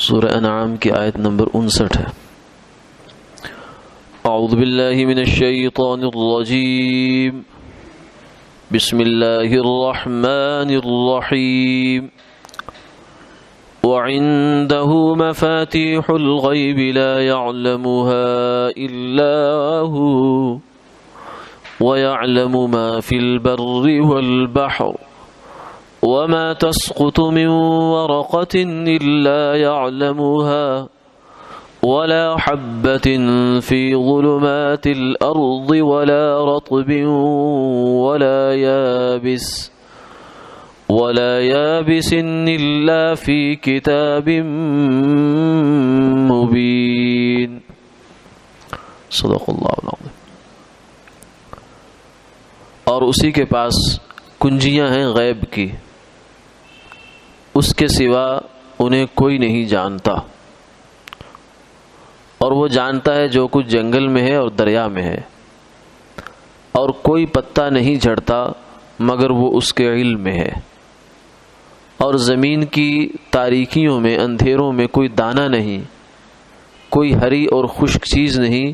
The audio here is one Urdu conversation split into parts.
سورہ انعام کی آیت نمبر 59 ہے۔ اعوذ باللہ من الشیطان الرجیم، بسم اللہ الرحمن الرحیم۔ وعنده مفاتيح الغيب لا يعلمها إلا هو ويعلم ما في البر والبحر وما تسقط من ورقة إلا يعلمها ولا حبة في ظلمات الأرض ولا رطب ولا يابس إلا في كتاب مبين۔ صدق اللہ العظیم۔ اور اسی کے پاس کنجیاں ہیں غیب کی، اس کے سوا انہیں کوئی نہیں جانتا، اور وہ جانتا ہے جو کچھ جنگل میں ہے اور دریا میں ہے، اور کوئی پتا نہیں جھڑتا مگر وہ اس کے علم میں ہے، اور زمین کی تاریکیوں میں اندھیروں میں کوئی دانہ نہیں، کوئی ہری اور خشک چیز نہیں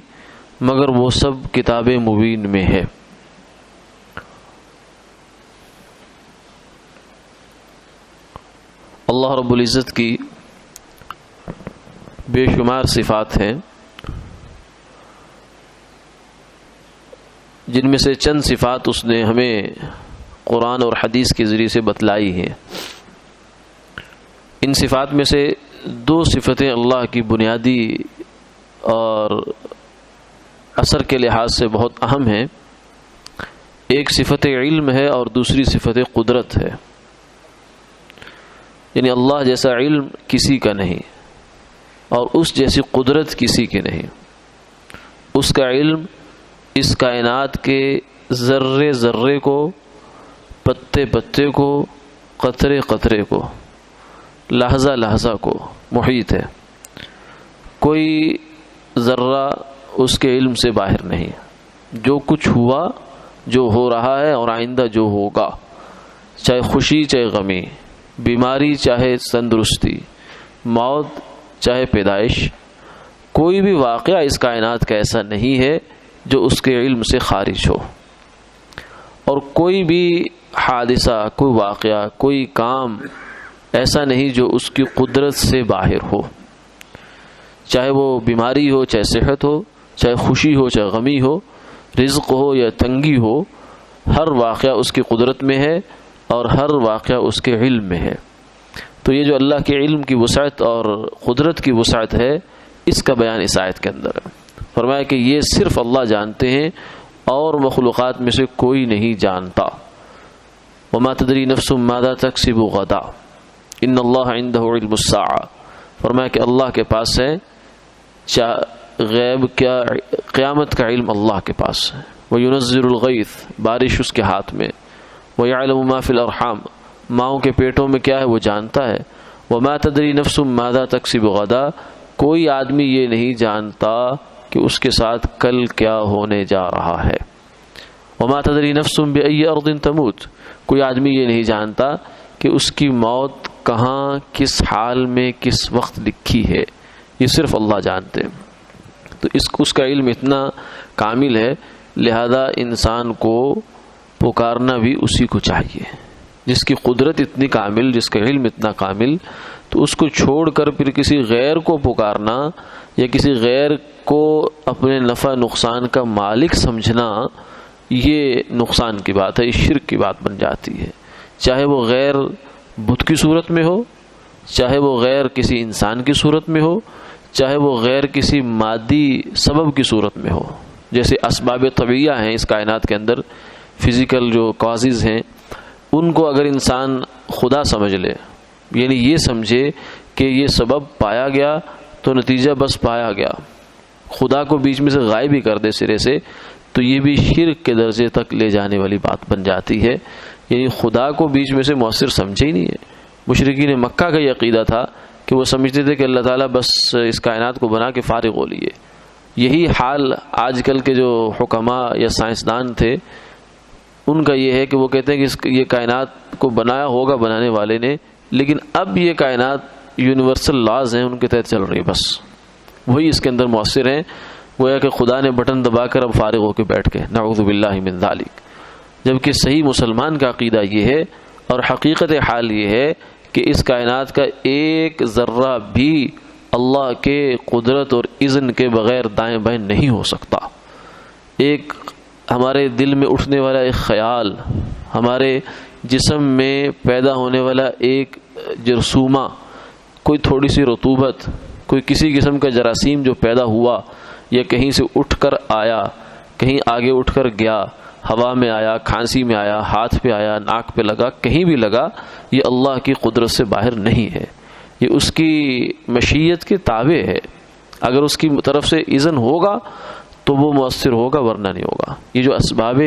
مگر وہ سب کتاب مبین میں ہے۔ اللہ رب العزت کی بے شمار صفات ہیں، جن میں سے چند صفات اس نے ہمیں قرآن اور حدیث کے ذریعے سے بتلائی ہیں۔ ان صفات میں سے دو صفتیں اللہ کی بنیادی اور اثر کے لحاظ سے بہت اہم ہیں۔ ایک صفت علم ہے اور دوسری صفت قدرت ہے، یعنی اللہ جیسا علم کسی کا نہیں اور اس جیسی قدرت کسی کی نہیں۔ اس کا علم اس کائنات کے ذرے ذرے کو، پتے پتے کو، قطرے قطرے کو، لحظہ لحظہ کو محیط ہے۔ کوئی ذرہ اس کے علم سے باہر نہیں۔ جو کچھ ہوا، جو ہو رہا ہے اور آئندہ جو ہوگا، چاہے خوشی چاہے غمی، بیماری چاہے تندرستی، موت چاہے پیدائش، کوئی بھی واقعہ اس کائنات کا ایسا نہیں ہے جو اس کے علم سے خارج ہو، اور کوئی بھی حادثہ، کوئی واقعہ، کوئی کام ایسا نہیں جو اس کی قدرت سے باہر ہو، چاہے وہ بیماری ہو چاہے صحت ہو، چاہے خوشی ہو چاہے غمی ہو، رزق ہو یا تنگی ہو، ہر واقعہ اس کی قدرت میں ہے اور ہر واقعہ اس کے علم میں ہے۔ تو یہ جو اللہ کے علم کی وسعت اور قدرت کی وسعت ہے، اس کا بیان اس آیت کے اندر ہے۔ فرمایا کہ یہ صرف اللہ جانتے ہیں اور مخلوقات میں سے کوئی نہیں جانتا۔ وما تدری نفس ماذا تکسب غدا ان اللہ عندہ علم الساعہ۔ فرمایا کہ اللہ کے پاس ہے غیب کیا، قیامت کا علم اللہ کے پاس ہے۔ وینزل الغیث، بارش اس کے ہاتھ میں۔ وَيَعْلَمُ مَا فِي الْأَرْحَامِ، ماؤں کے پیٹوں میں کیا ہے وہ جانتا ہے۔ وَمَا تَدْرِي نَفْسٌ مَاذَا تَكْسِبُ غَدًا، کوئی آدمی یہ نہیں جانتا کہ اس کے ساتھ کل کیا ہونے جا رہا ہے۔ وَمَا تَدْرِي نَفْسٌ بِأَيِّ أَرْضٍ تَمُوتُ، کوئی آدمی یہ نہیں جانتا کہ اس کی موت کہاں، کس حال میں، کس وقت لکھی ہے، یہ صرف اللہ جانتے ہیں۔ تو اس کا علم اتنا کامل ہے، لہذا انسان کو پکارنا بھی اسی کو چاہیے، جس کی قدرت اتنی کامل، جس کا علم اتنا کامل، تو اس کو چھوڑ کر پھر کسی غیر کو پکارنا یا کسی غیر کو اپنے نفع نقصان کا مالک سمجھنا، یہ نقصان کی بات ہے، شرک کی بات بن جاتی ہے۔ چاہے وہ غیر بت کی صورت میں ہو، چاہے وہ غیر کسی انسان کی صورت میں ہو، چاہے وہ غیر کسی مادی سبب کی صورت میں ہو۔ جیسے اسباب طبیعیہ ہیں اس کائنات کے اندر، فزیکل جو کازز ہیں، ان کو اگر انسان خدا سمجھ لے، یعنی یہ سمجھے کہ یہ سبب پایا گیا تو نتیجہ بس پایا گیا، خدا کو بیچ میں سے غائب ہی کر دے سرے سے، تو یہ بھی شرک کے درجے تک لے جانے والی بات بن جاتی ہے۔ یعنی خدا کو بیچ میں سے مؤثر سمجھے ہی نہیں ہے۔ مشرکین مکہ کا یہ عقیدہ تھا کہ وہ سمجھتے تھے کہ اللہ تعالیٰ بس اس کائنات کو بنا کے فارغ ہو لیے۔ یہی حال آج کل کے جو حکماء یا سائنسدان تھے ان کا یہ ہے کہ وہ کہتے ہیں کہ یہ کائنات کو بنایا ہوگا بنانے والے نے، لیکن اب یہ کائنات یونیورسل لاز ہیں ان کے تحت چل رہی ہے، بس وہی اس کے اندر مؤثر ہیں، گویا کہ خدا نے بٹن دبا کر اب فارغ ہو کے بیٹھ کے، نعوذ باللہ من ذالک۔ جبکہ صحیح مسلمان کا عقیدہ یہ ہے اور حقیقت حال یہ ہے کہ اس کائنات کا ایک ذرہ بھی اللہ کے قدرت اور اذن کے بغیر دائیں بائیں نہیں ہو سکتا۔ ایک ہمارے دل میں اٹھنے والا ایک خیال، ہمارے جسم میں پیدا ہونے والا ایک جرثومہ، کوئی تھوڑی سی رطوبت، کوئی کسی قسم کا جراثیم جو پیدا ہوا یا کہیں سے اٹھ کر آیا، کہیں آگے اٹھ کر گیا، ہوا میں آیا، کھانسی میں آیا، ہاتھ پہ آیا، ناک پہ لگا، کہیں بھی لگا، یہ اللہ کی قدرت سے باہر نہیں ہے، یہ اس کی مشیت کے تابع ہے۔ اگر اس کی طرف سے اذن ہوگا تو وہ مؤثر ہوگا، ورنہ نہیں ہوگا۔ یہ جو اسباب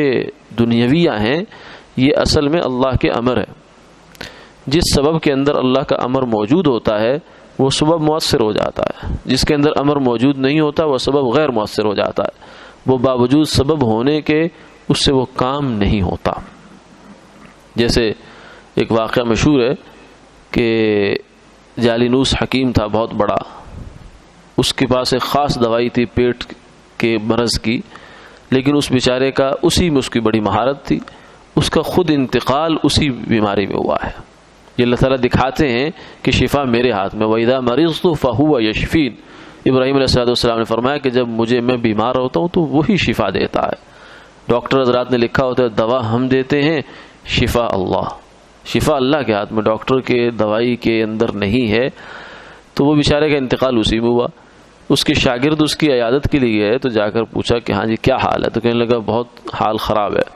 دنیاویہ ہیں یہ اصل میں اللہ کے امر ہے۔ جس سبب کے اندر اللہ کا امر موجود ہوتا ہے وہ سبب مؤثر ہو جاتا ہے، جس کے اندر امر موجود نہیں ہوتا وہ سبب غیر مؤثر ہو جاتا ہے، وہ باوجود سبب ہونے کے اس سے وہ کام نہیں ہوتا۔ جیسے ایک واقعہ مشہور ہے کہ جالینوس حکیم تھا بہت بڑا، اس کے پاس ایک خاص دوائی تھی پیٹ کے مرض کی، لیکن اس بیچارے کا اسی میں اس کی بڑی مہارت تھی، اس کا خود انتقال اسی بیماری میں ہوا ہے۔ یہ اللہ تعالیٰ دکھاتے ہیں کہ شفا میرے ہاتھ میں، وَإِذَا مَرِضْتُ فَهُوَ يَشْفِينِ۔ ابراہیم علیہ السلام نے فرمایا کہ جب میں بیمار ہوتا ہوں تو وہی شفا دیتا ہے۔ ڈاکٹر حضرات نے لکھا ہوتا ہے دوا ہم دیتے ہیں، شفا اللہ، شفا اللہ کے ہاتھ میں، ڈاکٹر کے دوائی کے اندر نہیں ہے۔ تو وہ بیچارے کا انتقال اسی میں ہوا۔ اس کے شاگرد اس کی عیادت کے لیے گئے تو جا کر پوچھا کہ ہاں جی کیا حال ہے؟ تو کہنے لگا بہت حال خراب ہے۔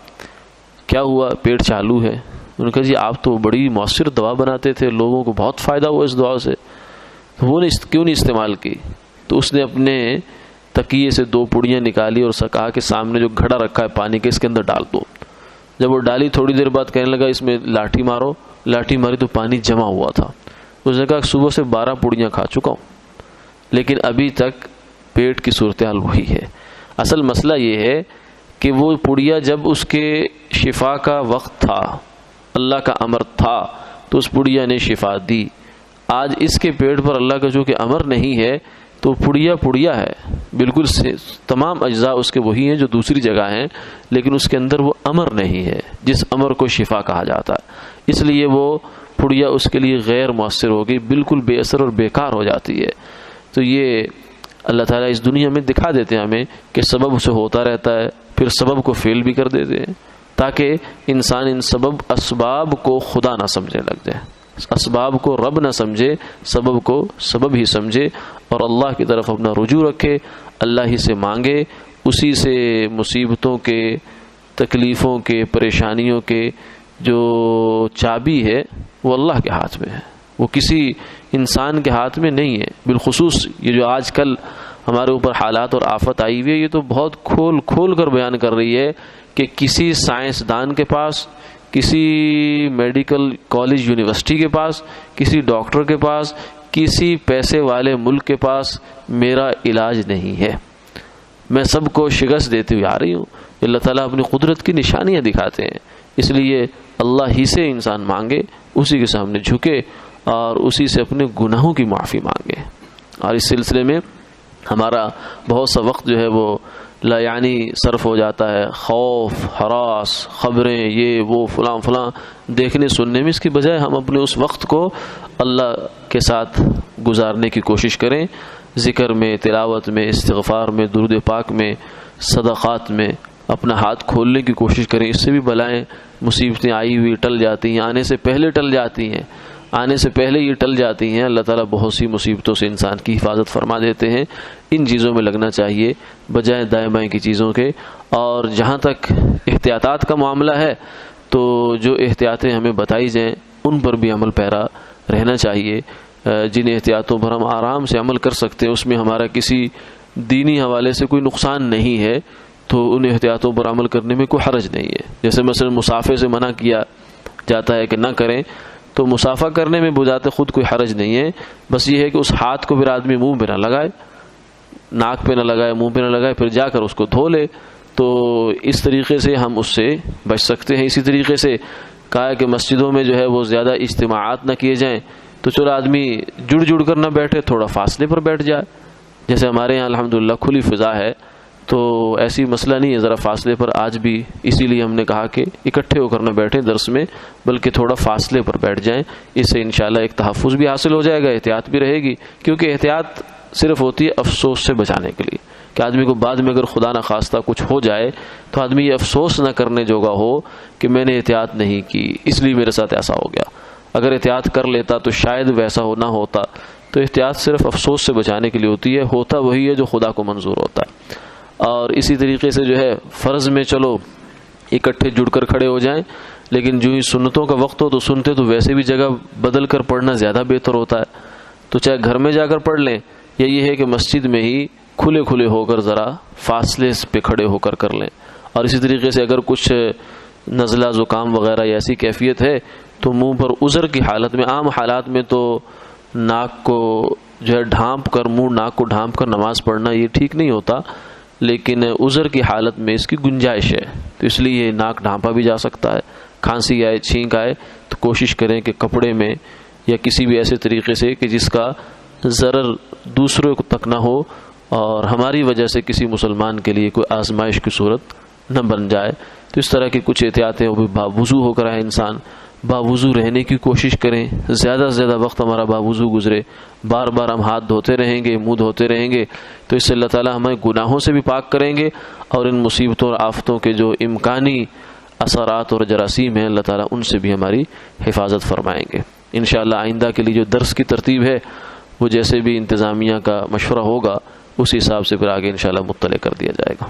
کیا ہوا؟ پیٹ چالو ہے۔ انہوں نے کہا جی آپ تو بڑی مؤثر دوا بناتے تھے، لوگوں کو بہت فائدہ ہوا اس دعا سے، تو وہ نے کیوں نہیں استعمال کی؟ تو اس نے اپنے تکیے سے 2 پڑیاں نکالی اور کہا کہ سامنے جو گھڑا رکھا ہے پانی کے اس کے اندر ڈال دو۔ جب وہ ڈالی تھوڑی دیر بعد کہنے لگا اس میں لاٹھی مارو، لاٹھی ماری تو پانی جمع ہوا تھا۔ اس نے کہا صبح سے 12 پڑیاں کھا چکا ہوں لیکن ابھی تک پیٹ کی صورتحال وہی ہے۔ اصل مسئلہ یہ ہے کہ وہ پڑیا جب اس کے شفا کا وقت تھا، اللہ کا امر تھا تو اس پڑیا نے شفا دی۔ آج اس کے پیٹ پر اللہ کا چونکہ امر نہیں ہے تو پڑیا ہے، بالکل تمام اجزاء اس کے وہی ہیں جو دوسری جگہ ہیں، لیکن اس کے اندر وہ امر نہیں ہے جس امر کو شفا کہا جاتا ہے، اس لیے وہ پڑیا اس کے لیے غیر مؤثر ہو گئی، بالکل بے اثر اور بیکار ہو جاتی ہے۔ تو یہ اللہ تعالیٰ اس دنیا میں دکھا دیتے ہیں ہمیں کہ سبب سے ہوتا رہتا ہے، پھر سبب کو فیل بھی کر دیتے ہیں تاکہ انسان ان اسباب کو خدا نہ سمجھنے لگ جائے، اسباب کو رب نہ سمجھے، سبب کو سبب ہی سمجھے اور اللہ کی طرف اپنا رجوع رکھے، اللہ ہی سے مانگے، اسی سے مصیبتوں کے، تکلیفوں کے، پریشانیوں کے جو چابی ہے وہ اللہ کے ہاتھ میں ہے، وہ کسی انسان کے ہاتھ میں نہیں ہے۔ بالخصوص یہ جو آج کل ہمارے اوپر حالات اور آفت آئی ہوئی ہے، یہ تو بہت کھول کر بیان کر رہی ہے کہ کسی سائنسدان کے پاس، کسی میڈیکل کالج یونیورسٹی کے پاس، کسی ڈاکٹر کے پاس، کسی پیسے والے ملک کے پاس میرا علاج نہیں ہے۔ میں سب کو شکست دیتے ہوئے آ رہی ہوں۔ اللہ تعالیٰ اپنی قدرت کی نشانیاں دکھاتے ہیں، اس لیے اللہ ہی سے انسان مانگے، اسی کے سامنے جھکے اور اسی سے اپنے گناہوں کی معافی مانگے۔ اور اس سلسلے میں ہمارا بہت سا وقت جو ہے وہ لا یعنی صرف ہو جاتا ہے، خوف، ہراس، خبریں، یہ وہ فلاں دیکھنے سننے میں، اس کی بجائے ہم اپنے اس وقت کو اللہ کے ساتھ گزارنے کی کوشش کریں، ذکر میں، تلاوت میں، استغفار میں، درود پاک میں، صدقات میں اپنا ہاتھ کھولنے کی کوشش کریں۔ اس سے بھی بلائیں مصیبتیں آئی ہوئی ٹل جاتی ہیں، آنے سے پہلے ٹل جاتی ہیں، آنے سے پہلے یہ ٹل جاتی ہیں۔ اللہ تعالیٰ بہت سی مصیبتوں سے انسان کی حفاظت فرما دیتے ہیں۔ ان چیزوں میں لگنا چاہیے بجائے دائیں بائیں کی چیزوں کے۔ اور جہاں تک احتیاطات کا معاملہ ہے تو جو احتیاطیں ہمیں بتائی جائیں ان پر بھی عمل پیرا رہنا چاہیے۔ جن احتیاطوں پر ہم آرام سے عمل کر سکتے ہیں، اس میں ہمارا کسی دینی حوالے سے کوئی نقصان نہیں ہے، تو ان احتیاطوں پر عمل کرنے میں کوئی حرج نہیں ہے۔ جیسے مثلا مسافے سے منع کیا جاتا ہے کہ نہ کریں، تو مسافہ کرنے میں بذات خود کوئی حرج نہیں ہے، بس یہ ہے کہ اس ہاتھ کو پھر آدمی منہ پہ نہ لگائے، ناک پہ نہ لگائے، منہ پہ نہ لگائے، پھر جا کر اس کو دھو لے، تو اس طریقے سے ہم اس سے بچ سکتے ہیں۔ اسی طریقے سے کہا ہے کہ مسجدوں میں جو ہے وہ زیادہ اجتماعات نہ کیے جائیں، تو چلو آدمی جڑ کر نہ بیٹھے، تھوڑا فاصلے پر بیٹھ جائے. جیسے ہمارے یہاں الحمدللہ کھلی فضا ہے تو ایسی مسئلہ نہیں ہے، ذرا فاصلے پر آج بھی، اسی لیے ہم نے کہا کہ اکٹھے ہو کر نہ بیٹھیں درس میں، بلکہ تھوڑا فاصلے پر بیٹھ جائیں. اس سے انشاءاللہ ایک تحفظ بھی حاصل ہو جائے گا، احتیاط بھی رہے گی. کیونکہ احتیاط صرف ہوتی ہے افسوس سے بچانے کے لیے، کہ آدمی کو بعد میں اگر خدا نہ خواستہ کچھ ہو جائے تو آدمی یہ افسوس نہ کرنے جوگا ہو کہ میں نے احتیاط نہیں کی، اس لیے میرے ساتھ ایسا ہو گیا. اگر احتیاط کر لیتا تو شاید ویسا نہ ہوتا. تو احتیاط صرف افسوس سے بچانے کے لیے ہوتی ہے، ہوتا وہی ہے جو خدا کو منظور ہوتا ہے. اور اسی طریقے سے جو ہے فرض میں چلو اکٹھے جڑ کر کھڑے ہو جائیں، لیکن جو ہی سنتوں کا وقت ہو تو سنتے تو ویسے بھی جگہ بدل کر پڑھنا زیادہ بہتر ہوتا ہے. تو چاہے گھر میں جا کر پڑھ لیں یا یہ ہے کہ مسجد میں ہی کھلے ہو کر ذرا فاصلے پہ کھڑے ہو کر کر لیں. اور اسی طریقے سے اگر کچھ نزلہ زکام وغیرہ یا ایسی کیفیت ہے تو منہ پر عذر کی حالت میں، عام حالات میں تو ناک کو جو ہے ڈھانپ کر، منہ ناک کو ڈھانپ کر نماز پڑھنا یہ ٹھیک نہیں ہوتا، لیکن عذر کی حالت میں اس کی گنجائش ہے، تو اس لیے یہ ناک ڈھانپا بھی جا سکتا ہے. کھانسی آئے، چھینک آئے تو کوشش کریں کہ کپڑے میں یا کسی بھی ایسے طریقے سے کہ جس کا ضرر دوسروں تک نہ ہو اور ہماری وجہ سے کسی مسلمان کے لیے کوئی آزمائش کی صورت نہ بن جائے. تو اس طرح کی کچھ احتیاطیں وہ بھی باوضو ہو کر آئے. انسان باوضو رہنے کی کوشش کریں، زیادہ سے زیادہ وقت ہمارا باوضو گزرے. بار بار ہم ہاتھ دھوتے رہیں گے، منہ دھوتے رہیں گے تو اس سے اللہ تعالیٰ ہمیں گناہوں سے بھی پاک کریں گے، اور ان مصیبتوں اور آفتوں کے جو امکانی اثرات اور جراثیم ہیں اللہ تعالیٰ ان سے بھی ہماری حفاظت فرمائیں گے. انشاءاللہ آئندہ کے لیے جو درس کی ترتیب ہے وہ جیسے بھی انتظامیہ کا مشورہ ہوگا اسی حساب سے پھر آگے انشاءاللہ مطلع کر دیا جائے گا.